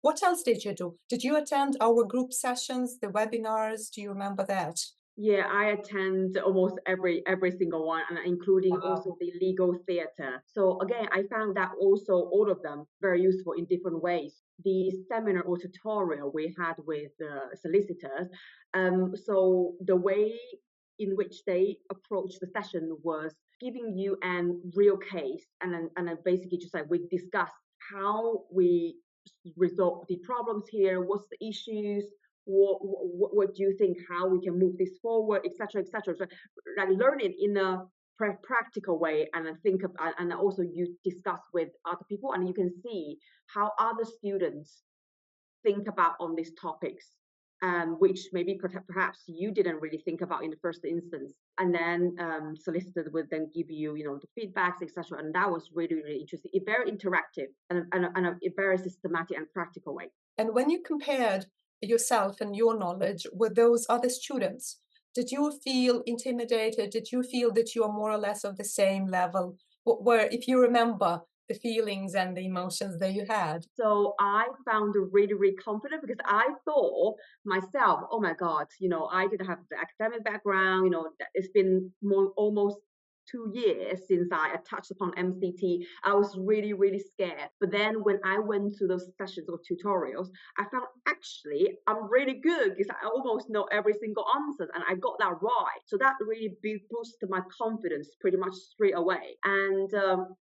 What else did you do? Did you attend our group sessions, the webinars? Do you remember that? Yeah, I attend almost every single one, and including Wow. also the legal theater. So again, I found that also all of them very useful in different ways. The seminar or tutorial we had with the solicitors, so the way in which they approached the session was giving you an real case, and then basically just like we discussed how we resolve the problems here, what's the issues, what do you think, how we can move this forward, etc., etc. So like learn it in a practical way, and then think of, and also you discuss with other people, and you can see how other students think about on these topics, which maybe perhaps you didn't really think about in the first instance. And then solicitors would then give you, the feedbacks, etc. And that was really, really interesting. It's very interactive and a very systematic and practical way. And when you compared yourself and your knowledge with those other students, did you feel intimidated? Did you feel that you are more or less of the same level? Where, if you remember the feelings and the emotions that you had? So I found it really, really confident because I thought myself, oh my God, I didn't have the academic background, it's been almost 2 years since I touched upon MCT. I was really, really scared. But then when I went to those sessions or tutorials, I found actually I'm really good because I almost know every single answer and I got that right. So that really boosted my confidence pretty much straight away. And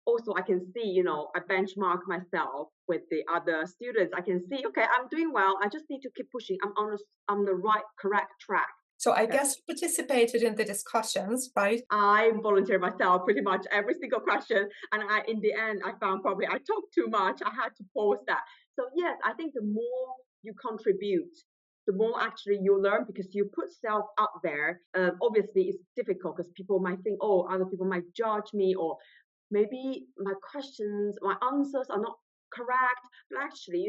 also I can see, I benchmark myself with the other students. I can see, okay, I'm doing well. I just need to keep pushing. I'm the right, correct track. So I guess you participated in the discussions, right? I volunteered myself pretty much every single question, and in the end, I found probably I talked too much. I had to pause that. So yes, I think the more you contribute, the more actually you learn because you put self out there. Obviously, it's difficult because people might think, oh, other people might judge me, or maybe my questions, my answers are not correct. But actually,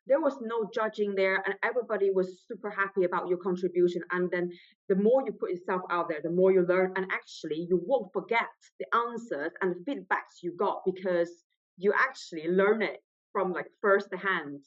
there was no judging there, and everybody was super happy about your contribution. And then the more you put yourself out there, the more you learn, and actually you won't forget the answers and the feedbacks you got because you actually learn it from like first hand.